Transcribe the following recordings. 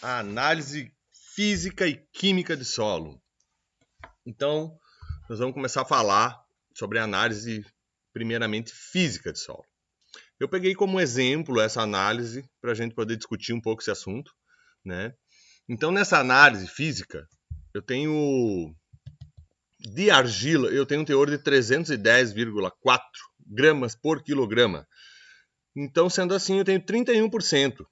a análise física e química de solo. Então, nós vamos começar a falar sobre a análise, primeiramente, física de solo. Eu peguei como exemplo essa análise para a gente poder discutir um pouco esse assunto, né? Então, nessa análise física, eu tenho de argila, eu tenho um teor de 310,4 gramas por quilograma. Então, sendo assim, eu tenho 31%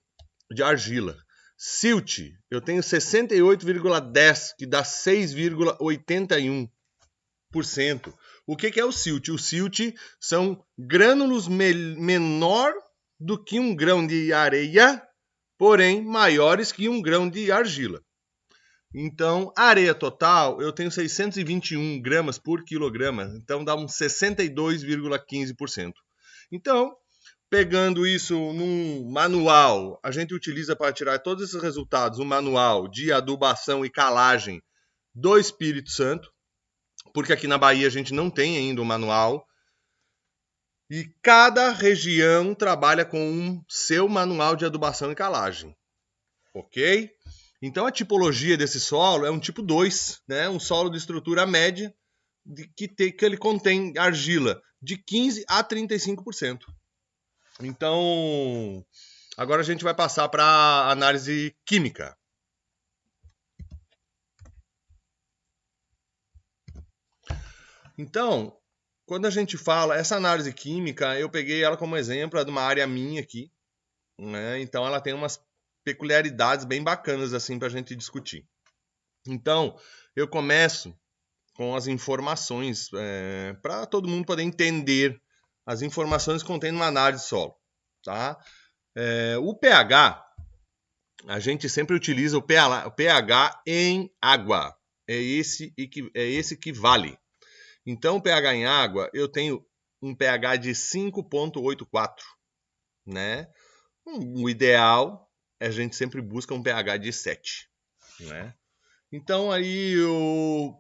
de argila. Silt, eu tenho 68,10, que dá 6,81%. O que é o silt? O silt são grânulos menor do que um grão de areia, porém maiores que um grão de argila. Então, a areia total, eu tenho 621 gramas por quilograma, então dá uns 62,15%. Então, pegando isso num manual, a gente utiliza para tirar todos esses resultados um manual de adubação e calagem do Espírito Santo, porque aqui na Bahia a gente não tem ainda um manual. E cada região trabalha com um seu manual de adubação e calagem. Ok? Então a tipologia desse solo é um tipo 2, né? Um solo de estrutura média que ele contém argila de 15% a 35%. Então, agora a gente vai passar para a análise química. Então, quando a gente fala, essa análise química, eu peguei ela como exemplo, é de uma área minha aqui, né? Então ela tem umas peculiaridades bem bacanas assim para a gente discutir. Então, eu começo com as informações, para todo mundo poder entender as informações que contém numa análise de solo. Tá? O pH, a gente sempre utiliza o pH em água. É esse que vale. Então, o pH em água, eu tenho um pH de 5,84. Né? O ideal é a gente sempre busca um pH de 7. Né? Então, aí o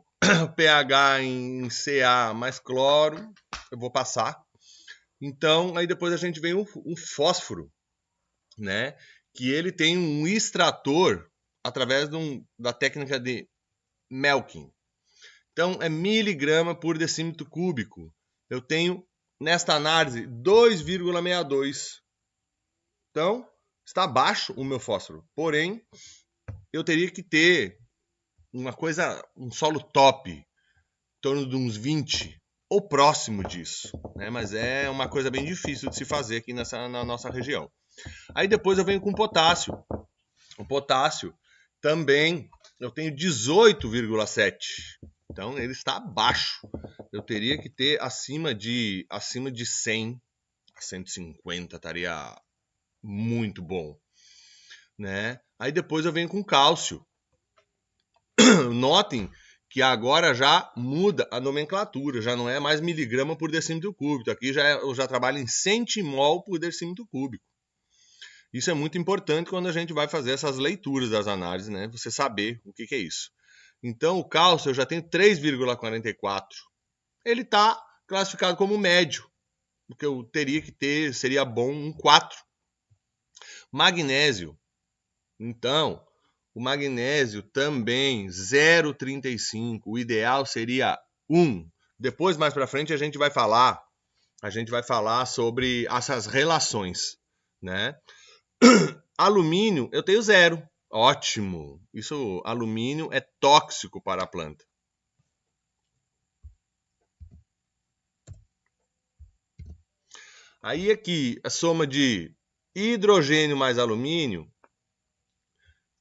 pH em Ca mais cloro, eu vou passar. Então, aí depois a gente vem um fósforo, né? Que ele tem um extrator através da técnica de Melkin. Então, é miligrama por decímetro cúbico. Eu tenho, nesta análise, 2,62. Então, está baixo o meu fósforo. Porém, eu teria que ter um solo top, em torno de uns 20, ou próximo disso. Né? Mas é uma coisa bem difícil de se fazer aqui na nossa região. Aí depois eu venho com potássio. O potássio também eu tenho 18,7. Então ele está abaixo. Eu teria que ter acima de 100 a 150, estaria muito bom. Né? Aí depois eu venho com cálcio. Notem que agora já muda a nomenclatura, já não é mais miligrama por decímetro cúbico. Aqui eu já trabalho em centimol por decímetro cúbico. Isso é muito importante quando a gente vai fazer essas leituras das análises, né? Você saber o que é isso. Então, o cálcio eu já tenho 3,44. Ele está classificado como médio. O que eu teria que ter seria bom um 4. Magnésio. Então, o magnésio também 0,35. O ideal seria 1. Depois, mais para frente, a gente vai falar sobre essas relações, né? Alumínio, eu tenho 0. Ótimo. Isso, alumínio é tóxico para a planta. Aí aqui, a soma de hidrogênio mais alumínio,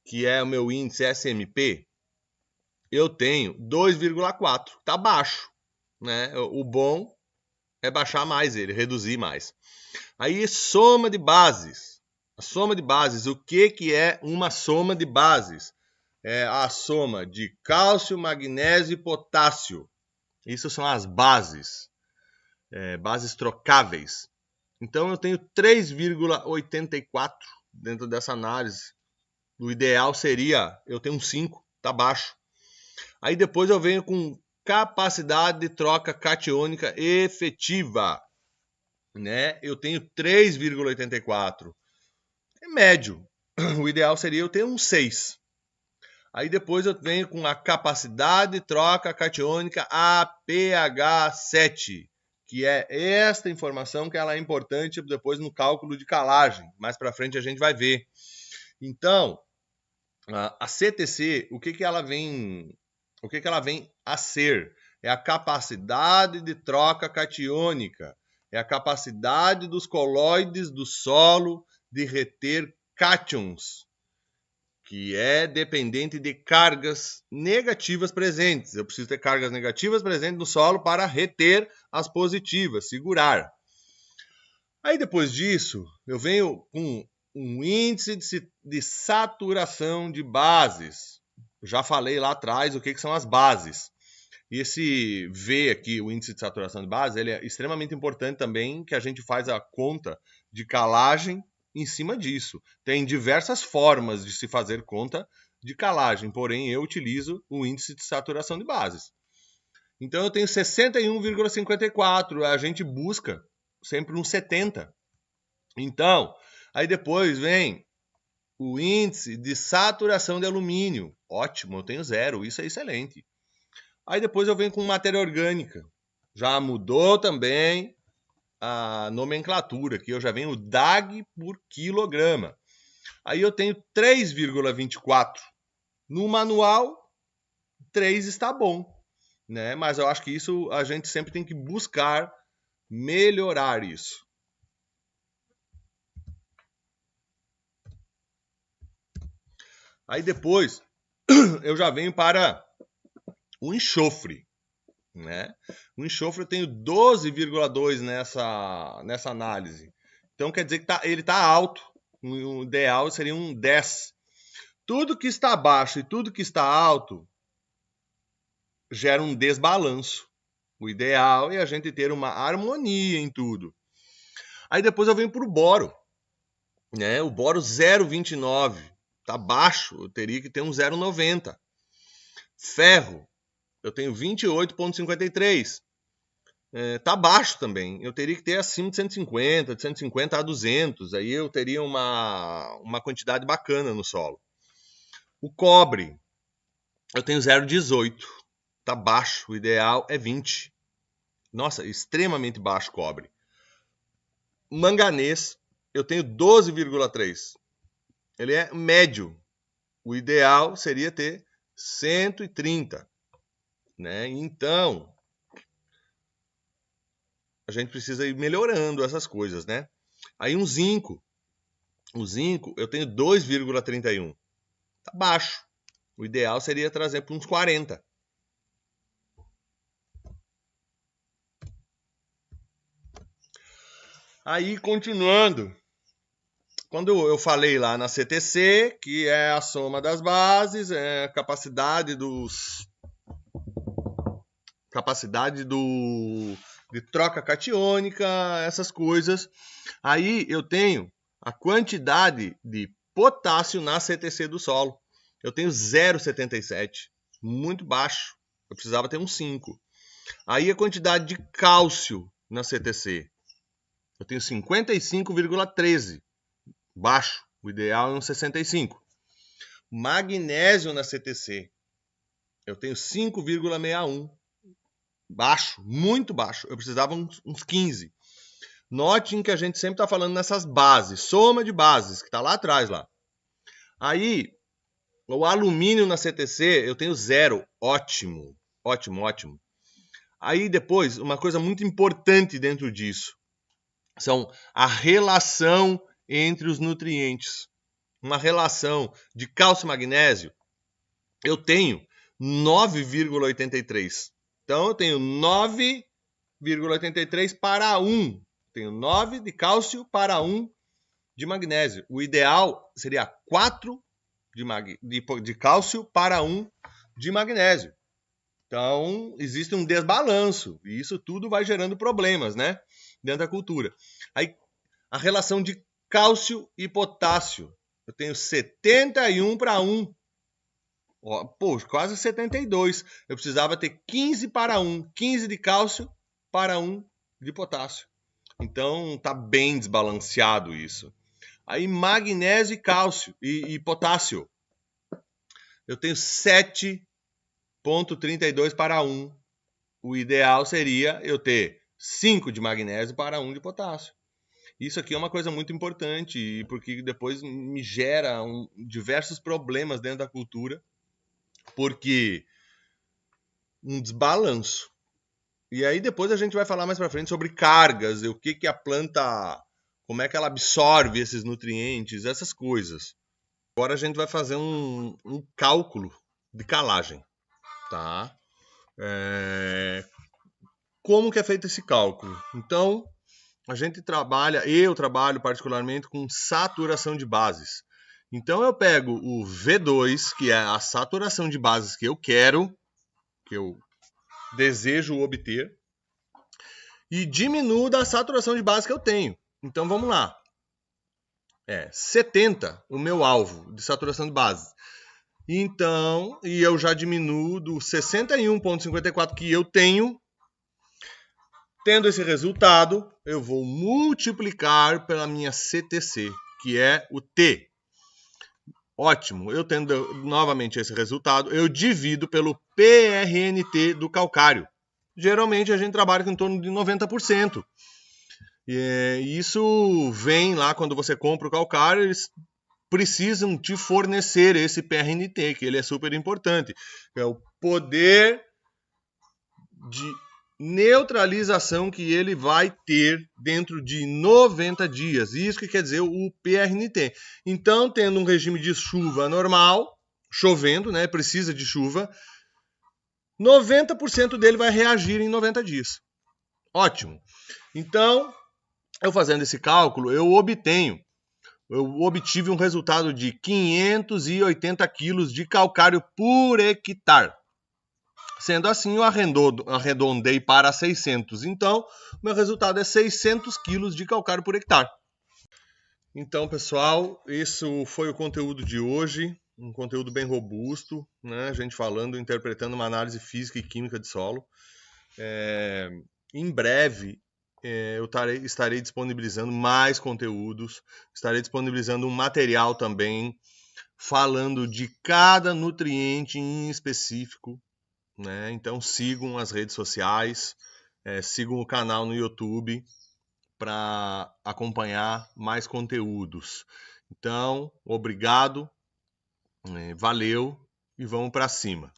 que é o meu índice SMP, eu tenho 2,4. Está baixo. Né? O bom é baixar mais ele, reduzir mais. Aí, soma de bases. A soma de bases, o que é uma soma de bases? É a soma de cálcio, magnésio e potássio. Isso são as bases, bases trocáveis. Então eu tenho 3,84 dentro dessa análise. O ideal seria eu ter um 5, tá baixo. Aí depois eu venho com capacidade de troca catiônica efetiva. Né? Eu tenho 3,84. É médio. o ideal seria eu ter um 6. Aí depois eu venho com a capacidade de troca catiônica APH7, que é esta informação que ela é importante depois no cálculo de calagem. Mais para frente a gente vai ver. Então, a CTC, o que ela vem a ser? É a capacidade de troca catiônica, é a capacidade dos colóides do solo de reter cátions, que é dependente de cargas negativas presentes. Eu preciso ter cargas negativas presentes no solo para reter as positivas, segurar. Aí depois disso, eu venho com um índice de saturação de bases. Já falei lá atrás o que são as bases. E esse V aqui, o índice de saturação de base, ele é extremamente importante também, que a gente faz a conta de calagem em cima disso. Tem diversas formas de se fazer conta de calagem, porém eu utilizo o índice de saturação de bases. Então eu tenho 61,54, a gente busca sempre um 70. Então, aí depois vem o índice de saturação de alumínio. Ótimo, eu tenho 0, isso é excelente. Aí depois eu venho com matéria orgânica. Já mudou também a nomenclatura, que eu já venho DAG por quilograma. Aí eu tenho 3,24. No manual, 3 está bom, né? Mas eu acho que isso a gente sempre tem que buscar melhorar isso. Aí depois eu já venho para o enxofre, né? O enxofre eu tenho 12,2 nessa análise. Então quer dizer que ele está alto. O ideal seria um 10. Tudo que está baixo e tudo que está alto gera um desbalanço. O ideal é a gente ter uma harmonia em tudo. Aí depois eu venho para o boro, né? O boro 0,29. Está baixo, eu teria que ter um 0,90. Ferro, eu tenho 28,53. Tá baixo também. Eu teria que ter acima de 150, de 150 a 200. Aí eu teria uma quantidade bacana no solo. O cobre, eu tenho 0,18. Tá baixo. O ideal é 20. Nossa, extremamente baixo o cobre. Manganês, eu tenho 12,3. Ele é médio. O ideal seria ter 130. Né? Então, a gente precisa ir melhorando essas coisas, né? Aí um zinco. O zinco eu tenho 2,31. Tá baixo. O ideal seria trazer para uns 40. Aí, continuando. Quando eu falei lá na CTC, que é a soma das bases, é a capacidade de troca catiônica, essas coisas. Aí eu tenho a quantidade de potássio na CTC do solo. Eu tenho 0,77, muito baixo. Eu precisava ter um 5. Aí a quantidade de cálcio na CTC. Eu tenho 55,13, baixo. O ideal é um 65. Magnésio na CTC. Eu tenho 5,61. Baixo, muito baixo. Eu precisava uns 15. Notem que a gente sempre está falando nessas bases, soma de bases, que está lá atrás. Lá. Aí, o alumínio na CTC, eu tenho 0. Ótimo, ótimo, ótimo. Aí depois, uma coisa muito importante dentro disso, são a relação entre os nutrientes. Uma relação de cálcio e magnésio, eu tenho 9,83. Então, eu tenho 9,83 para 1. Tenho 9 de cálcio para 1 de magnésio. O ideal seria 4 de cálcio para 1 de magnésio. Então, existe um desbalanço. E isso tudo vai gerando problemas, né? Dentro da cultura. Aí, a relação de cálcio e potássio. Eu tenho 71 para 1. Pô, quase 72. Eu precisava ter 15 para 1. 15 de cálcio para 1 de potássio. Então, tá bem desbalanceado isso. Aí magnésio e cálcio e potássio. Eu tenho 7,32 para 1. O ideal seria eu ter 5 de magnésio para 1 de potássio. Isso aqui é uma coisa muito importante, porque depois me gera diversos problemas dentro da cultura, porque um desbalanço. E aí depois a gente vai falar mais para frente sobre cargas, o que a planta, como é que ela absorve esses nutrientes, essas coisas. Agora a gente vai fazer um cálculo de calagem, tá? Como que é feito esse cálculo? Então, eu trabalho particularmente com saturação de bases. Então eu pego o V2, que é a saturação de bases que eu quero, que eu desejo obter, e diminuo da saturação de base que eu tenho. Então vamos lá. 70 o meu alvo de saturação de base. Então, e eu já diminuo do 61,54 que eu tenho. Tendo esse resultado, eu vou multiplicar pela minha CTC, que é o T. Ótimo, eu tendo novamente esse resultado, eu divido pelo PRNT do calcário. Geralmente a gente trabalha com em torno de 90%. E isso vem lá quando você compra o calcário, eles precisam te fornecer esse PRNT, que ele é super importante. É o poder de neutralização que ele vai ter dentro de 90 dias. Isso que quer dizer o PRNT. Então, tendo um regime de chuva normal, chovendo, né, precisa de chuva, 90% dele vai reagir em 90 dias. Ótimo. Então, eu fazendo esse cálculo, eu obtive um resultado de 580 quilos de calcário por hectare. Sendo assim, eu arredondei para 600. Então, meu resultado é 600 quilos de calcário por hectare. Então, pessoal, isso foi o conteúdo de hoje. Um conteúdo bem robusto, né? A gente falando, interpretando uma análise física e química de solo. Em breve, eu estarei disponibilizando mais conteúdos. Estarei disponibilizando um material também falando de cada nutriente em específico. Né? Então sigam as redes sociais, sigam o canal no YouTube para acompanhar mais conteúdos. Então, obrigado, valeu e vamos para cima.